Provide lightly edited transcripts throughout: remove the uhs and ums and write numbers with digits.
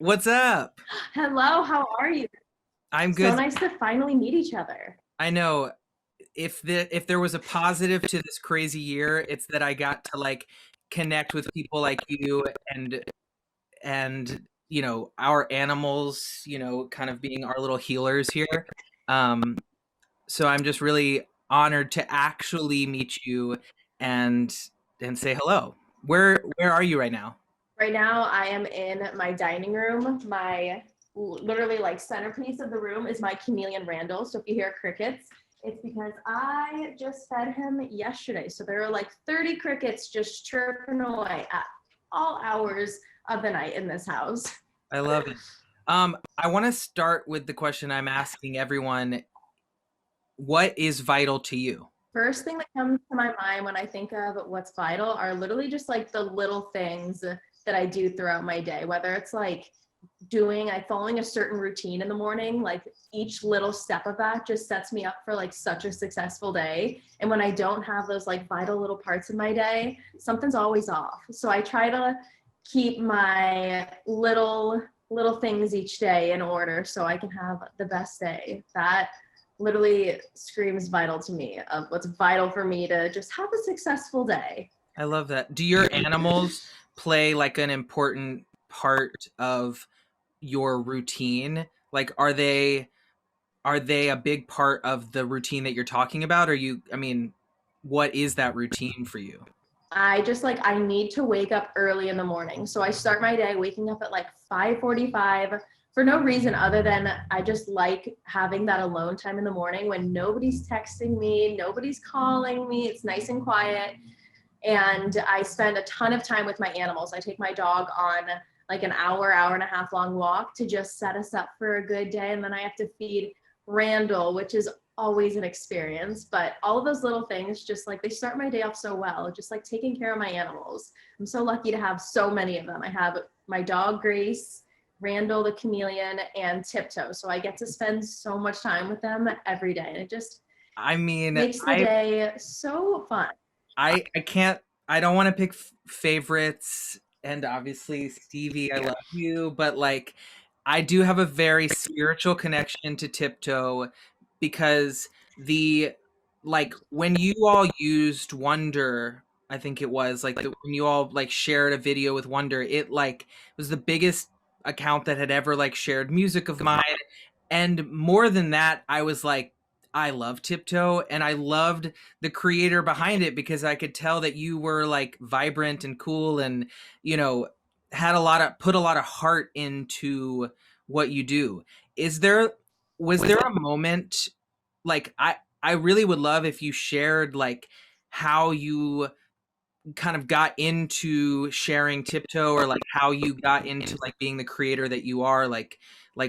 What's up? Hello, how are you? I'm So good. nice to finally meet each other. I know if there was a positive to this crazy year, it's that I got to like connect with people like you and our animals, kind of being our little healers here. Um so I'm just really honored to actually meet you and say hello. Where are you right now? Right now, I am in my dining room. My literally like centerpiece of the room is my chameleon Randall. So if you hear crickets, it's because I just fed him yesterday. So there are like 30 crickets just chirping away at all hours of the night in this house. I love it. I want to start with the question I'm asking everyone. What is vital to you? First thing that comes to my mind when I think of what's vital are literally just like the little things that I do throughout my day, whether it's like following a certain routine in the morning, like each little step of that just sets me up for like such a successful day. And when I don't have those like vital little parts of my day, something's always off. So I try to keep my little things each day in order so I can have the best day. That literally screams vital to me of what's vital for me to just have a successful day. I love that. Do your animals play like an important part of your routine? Like are they a big part of the routine that you're talking about? Or I mean, what is that routine for you? I need to wake up early in the morning. So I start my day waking up at like 5:45 for no reason other than I just like having that alone time in the morning when nobody's texting me, nobody's calling me. It's nice and quiet. And I spend a ton of time with my animals. I take my dog on like an hour and a half long walk to just set us up for a good day. And then I have to feed Randall, which is always an experience. But all of those little things, just like they start my day off so well, just like taking care of my animals. I'm so lucky to have so many of them. I have my dog, Grace, Randall, the chameleon, and Tiptoe. So I get to spend so much time with them every day. And it just I mean, makes the day so fun. I can't I don't want to pick favorites, and obviously Stevie, I love you, but like I do have a very spiritual connection to Tiptoe because the like when you all used Wonder, I think it was like when you all like shared a video with Wonder, it like was the biggest account that had ever like shared music of mine. And more than that, I was like, I love Tiptoe, and I loved the creator behind it because I could tell that you were like vibrant and cool, and you know had a lot of put a lot of heart into what you do. Is there Was there a moment like I really would love if you shared like how you kind of got into sharing Tiptoe, or like how you got into like being the creator that you are, like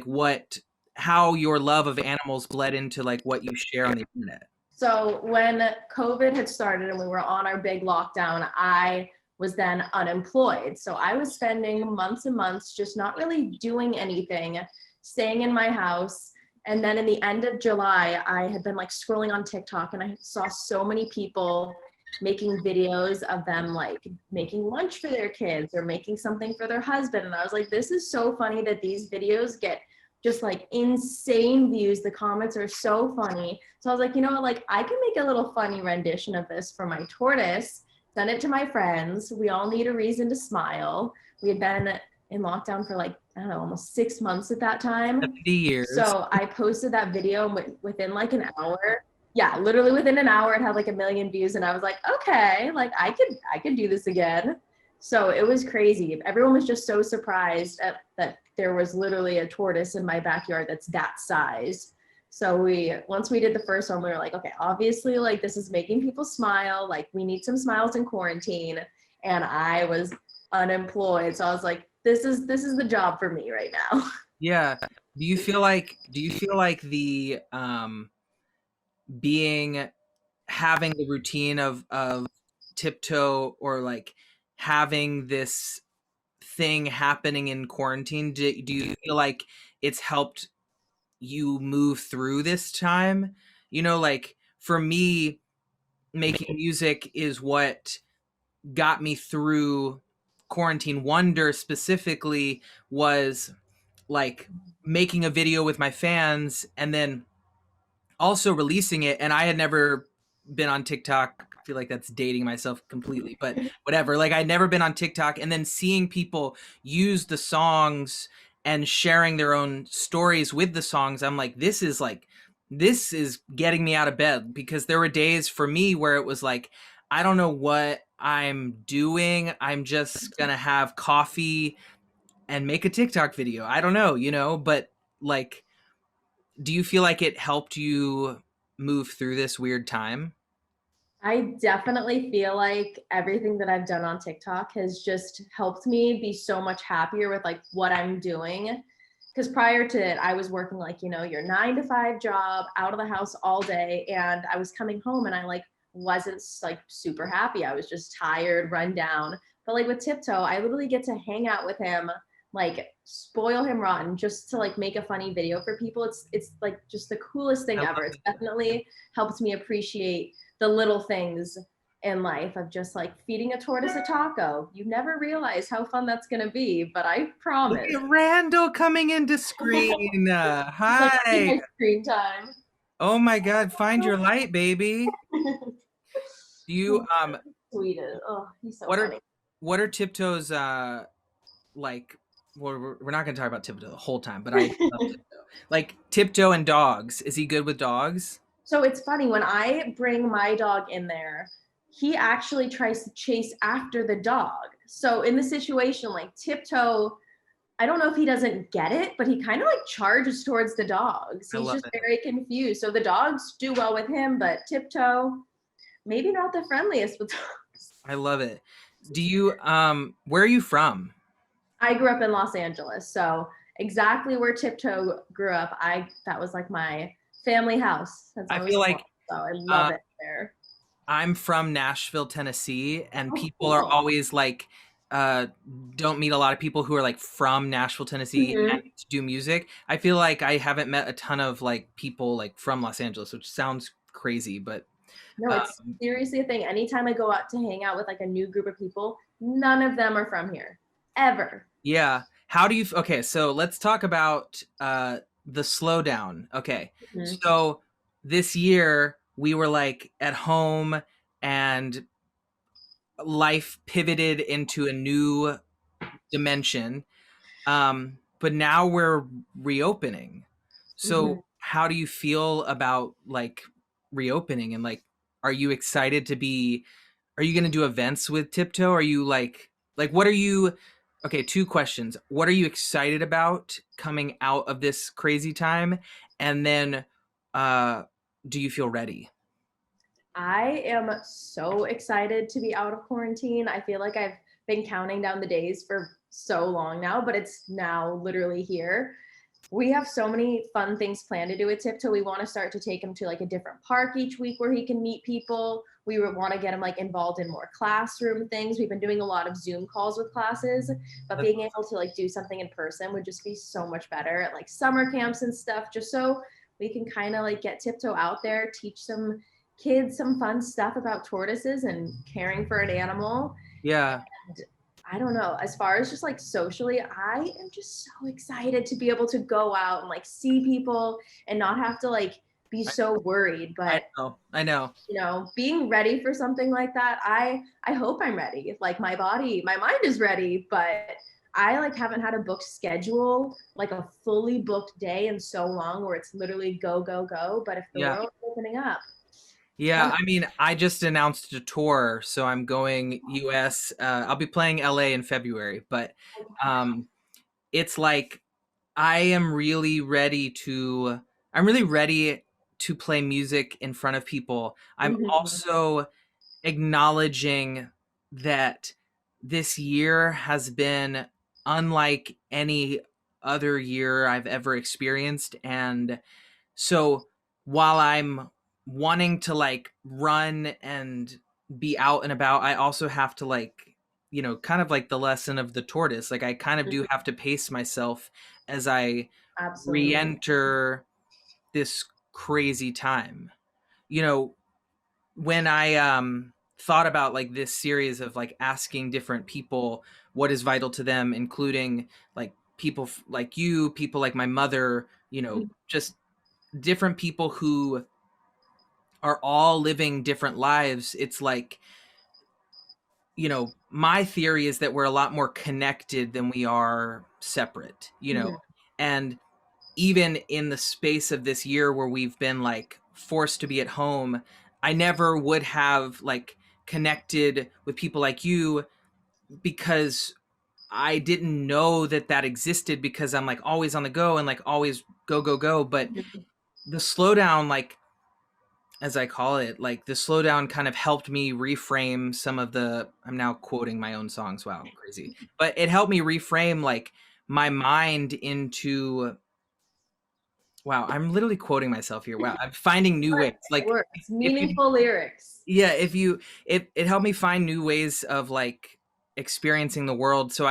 what how your love of animals bled into like what you share on the internet. So when COVID had started and we were on our big lockdown, I was then unemployed. So I was spending months and months just not really doing anything, staying in my house. And then in the end of July, I had been like scrolling on TikTok and I saw so many people making videos of them like making lunch for their kids or making something for their husband. And I was like, this is so funny that these videos get just like insane views. The comments are so funny. So I was like, you know what, like I can make a little funny rendition of this for my tortoise, send it to my friends. We all need a reason to smile. We had been in lockdown for like, I don't know, almost 6 months at that time. 70 years. So I posted that video within like an hour. Yeah, literally within an hour, it had like a million views, and I was like, okay, like I could do this again. So it was crazy. Everyone was just so surprised that there was literally a tortoise in my backyard that's that size. So once we did the first one, we were like, okay, obviously, like this is making people smile. Like we need some smiles in quarantine, and I was unemployed, so I was like, this is the job for me right now. Yeah. Do you feel like the being having the routine of Tiptoe, or like having this thing happening in quarantine, do you feel like it's helped you move through this time? Like for me, making music is what got me through quarantine wonder specifically was like making a video with my fans and then also releasing it. And I had never been on TikTok. I feel like that's dating myself completely, but whatever. Like I'd never been on TikTok, and then seeing people use the songs and sharing their own stories with the songs, I'm like, this is getting me out of bed, because there were days for me where it was like, I don't know what I'm doing. I'm just gonna have coffee and make a TikTok video. I don't know, but like, do you feel like it helped you move through this weird time? I definitely feel like everything that I've done on TikTok has just helped me be so much happier with like what I'm doing. Because prior to it, I was working like, your 9 to 5 job, out of the house all day. And I was coming home and I like wasn't like super happy. I was just tired, run down. But like with Tiptoe, I literally get to hang out with him, like spoil him rotten just to like make a funny video for people. It's like just the coolest I thing love ever. It's it. definitely helped me appreciate the little things in life of just like feeding a tortoise a taco. You never realize how fun that's going to be, but I Look promise. at Randall coming into screen. Like I need Hi. my screen time. Oh my God, find your light, baby. Do you Sweetest. Oh, he's so what are funny. what are Tiptoe's like, well, we're not going to talk about Tiptoe the whole time, but I love Tiptoe. Like Tiptoe and dogs. Is he good with dogs? So it's funny when I bring my dog in there, he actually tries to chase after the dog. So in the situation, like Tiptoe, I don't know if he doesn't get it, but he kind of like charges towards the dogs. I He's love just it. very confused. So the dogs do well with him, but Tiptoe, maybe not the friendliest with dogs. I love it. Do you where are you from? I grew up in Los Angeles, so exactly where Tiptoe grew up, I that was like my family house. That's I where I was feel born. like So I love uh, it there. I'm from Nashville, Tennessee, and Oh, people are cool. always like, uh, don't meet a lot of people who are like from Nashville, Tennessee, and Mhm. do music. I feel like I haven't met a ton of like people like from Los Angeles, which sounds crazy, but No, it's um, seriously a thing. Anytime I go out to hang out with like a new group of people, none of them are from here, ever. yeah. How do you? Okay, so let's talk about the slowdown. Okay, Mhm. so this year we were like at home, and life pivoted into a new dimension. But now we're reopening. Mhm. So how do you feel about like reopening, and like, are you excited to be, are you going to do events with Tiptoe? Are you like what are you, okay, two questions. What are you excited about coming out of this crazy time? And then uh do you feel ready? I am so excited to be out of quarantine. I feel like I've been counting down the days for so long now, but it's now literally here. We have so many fun things planned to do with Tiptoe. We want to start to take him to like a different park each week where he can meet people. We would want to get him like involved in more classroom things. We've been doing a lot of Zoom calls with classes, but That's being able to like do something in person would just be so much better at like summer camps and stuff, just so we can kind of like get Tiptoe out there, teach some kids some fun stuff about tortoises and caring for an animal. yeah. I don't know. As far as just like socially, I am just so excited to be able to go out and like see people and not have to like be I, so worried. I But know. I know. being ready for something like that, I hope I'm ready. Like my body, my mind is ready, but I like haven't had a booked schedule, like a fully booked day in so long where it's literally go, go, go. But if the Yeah. world's opening up, Yeah, I'm I mean, I just announced a tour, so I'm going US. I'll be playing LA in February, but um, it's like I am really ready to. I'm really ready to play music in front of people. I'm Mhm. also acknowledging that this year has been unlike any other year I've ever experienced, and so while I'm wanting to like run and be out and about, I also have to like, kind of like the lesson of the tortoise. Like I kind of do have to pace myself as I Absolutely. re-enter this crazy time. You know, when I thought about like this series of like asking different people what is vital to them, including like people like you, people like my mother, you know, just different people who are all living different lives. It's like, you know, my theory is that we're a lot more connected than we are separate, you know. Mhm. And even in the space of this year where we've been like forced to be at home, I never would have like connected with people like you because I didn't know that that existed, because I'm like always on the go and like always go go go. But Mhm. the slowdown, like as I call it, like the slowdown kind of helped me reframe some of the, I'm now quoting my own songs. Wow, crazy. But it helped me reframe like my mind into, wow, I'm literally quoting myself here. Wow, I'm finding new ways. It Like works. if you, Meaningful lyrics. yeah, if you, it helped me find new ways of like experiencing the world. So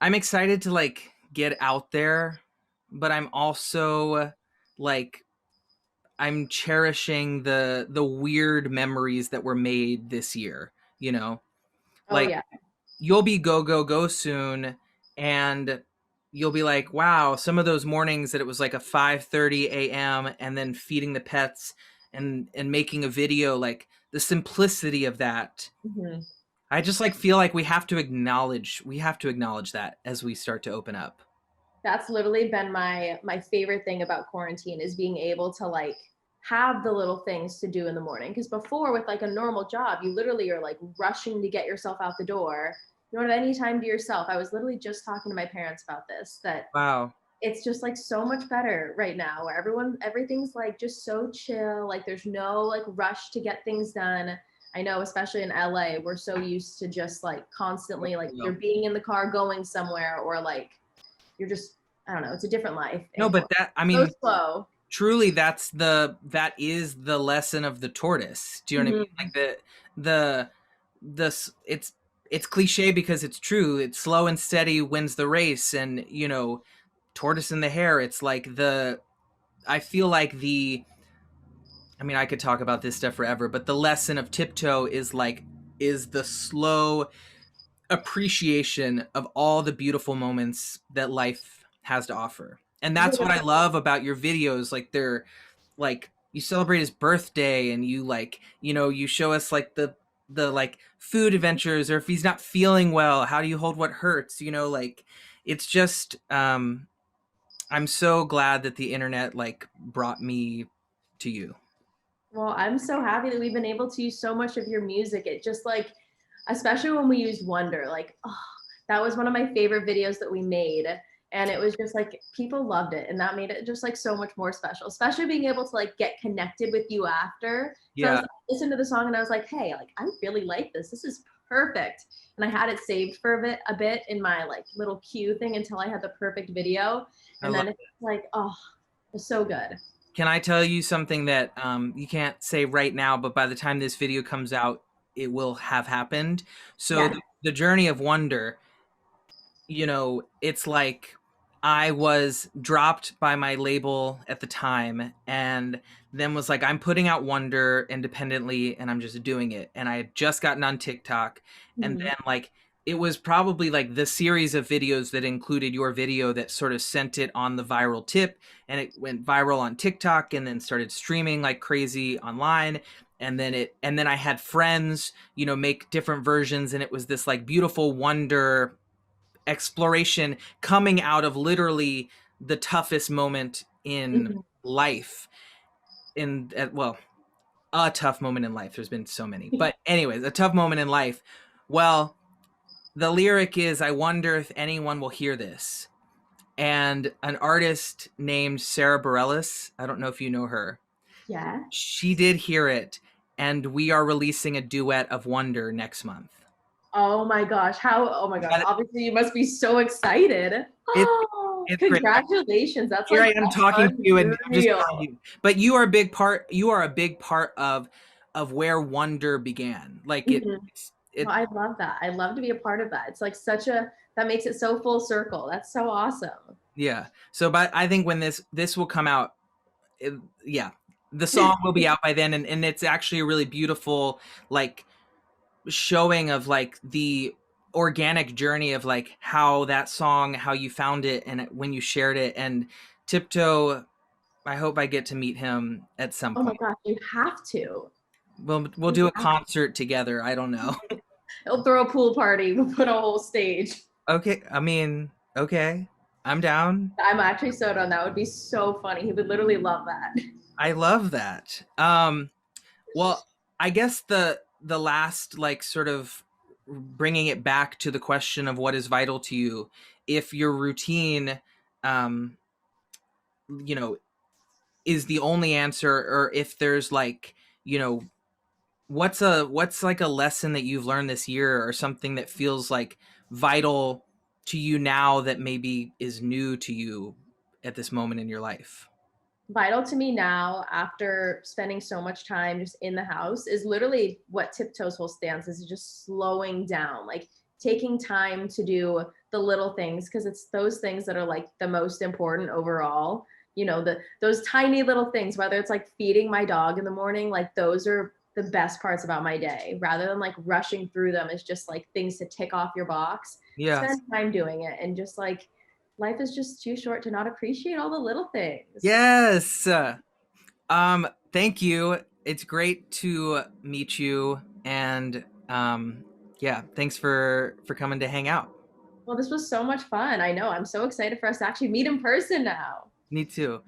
I'm excited to like get out there, but I'm also like I'm cherishing the weird memories that were made this year, you know? Oh Like yeah. you'll be go go go soon, and you'll be like, "Wow, some of those mornings that it was like a 5:30 a.m. and then feeding the pets and making a video, like the simplicity of that." Mhm. I just like feel like we have to acknowledge that as we start to open up. That's literally been my favorite thing about quarantine is being able to like have the little things to do in the morning. Because before, with like a normal job, you literally are like rushing to get yourself out the door. You don't have any time to yourself. I was literally just talking to my parents about this, that Wow. it's just like so much better right now where everything's like just so chill. Like there's no like rush to get things done. I know, especially in LA, we're so used to just like constantly like you're being in the car going somewhere, or like you're just, I don't know, it's a different life. No, And but that, I so mean, slow. truly that is the lesson of the tortoise. Do you know what I mean? Mhm. Like the it's cliche because it's true. It's slow and steady wins the race. And you know, tortoise and the hare, it's like the, I feel like the, I mean, I could talk about this stuff forever, but the lesson of Tiptoe is like, is the slow appreciation of all the beautiful moments that life has to offer. And that's what I love about your videos. Like they're like, you celebrate his birthday and you like, you know, you show us like the like food adventures, or if he's not feeling well, how do you hold what hurts, you know, like it's just I'm so glad that the internet like brought me to you. Well, I'm so happy that we've been able to use so much of your music. It just like, especially when we used Wonder, like, oh, that was one of my favorite videos that we made. And it was just like, people loved it. And that made it just like so much more special, especially being able to like get connected with you after. So I was Yeah, like, listening to the song and I was like, hey, like, I really like this. This is perfect. And I had it saved for a bit in my like little queue thing until I had the perfect video. I And love then it's like, oh, it's so good. Can I tell you something that you can't say right now, but by the time this video comes out, it will have happened? So Yeah. the journey of wonder, you know, it's like I was dropped by my label at the time and then was like, I'm putting out Wonder independently and I'm just doing it. And I had just gotten on TikTok. And Mhm. then, like, it was probably like the series of videos that included your video that sort of sent it on the viral tip. And it went viral on TikTok and then started streaming like crazy online. And then I had friends, you know, make different versions. And it was this like beautiful wonder exploration coming out of literally the toughest moment in Mhm. life, in well, a tough moment in life, there's been so many, but anyways, a tough moment in life. Well, the lyric is, I wonder if anyone will hear this. And an artist named Sarah Bareilles, I don't know if you know her, Yeah. she did hear it, and we are releasing a duet of Wonder next month. Oh my gosh. Oh my gosh. Obviously, you must be so excited. It, Oh, it's great. congratulations. That's Here like I am talking to you, and I'm just unreal. telling you. But you are a big part. You are a big part of where wonder began. Like Mhm. it. Well, I love that. I love to be a part of that. It's like that makes it so full circle. That's so awesome. Yeah. So, but I think when this will come out, it, yeah, the song will be out by then, and it's actually a really beautiful like showing of like the organic journey of like how that song, how you found it and when you shared it. And Tiptoe, I hope I get to meet him at some Oh my point. gosh, you have to. We'll You do a have to. concert together. I don't know. He'll throw a pool party. We'll put a whole stage. Okay, I mean, okay, I'm down. I'm actually so done. That would be so funny. He would literally love that. I love that. Well, I guess the last like sort of bringing it back to the question of what is vital to you, if your routine, um, you know, is the only answer, or if there's like, you know, what's like a lesson that you've learned this year, or something that feels like vital to you now that maybe is new to you at this moment in your life. Vital to me now, after spending so much time just in the house, is literally what Tiptoe's whole stance is just slowing down, like taking time to do the little things, because it's those things that are like the most important overall. Those tiny little things, whether it's like feeding my dog in the morning, like those are the best parts about my day, rather than like rushing through them. It's just like things to tick off your box. Yeah. Spend time doing it, and just like life is just too short to not appreciate all the little things. Yes. Thank you. It's great to meet you, and yeah, thanks for coming to hang out. Well, this was so much fun. I know. I'm so excited for us to actually meet in person now. Me too.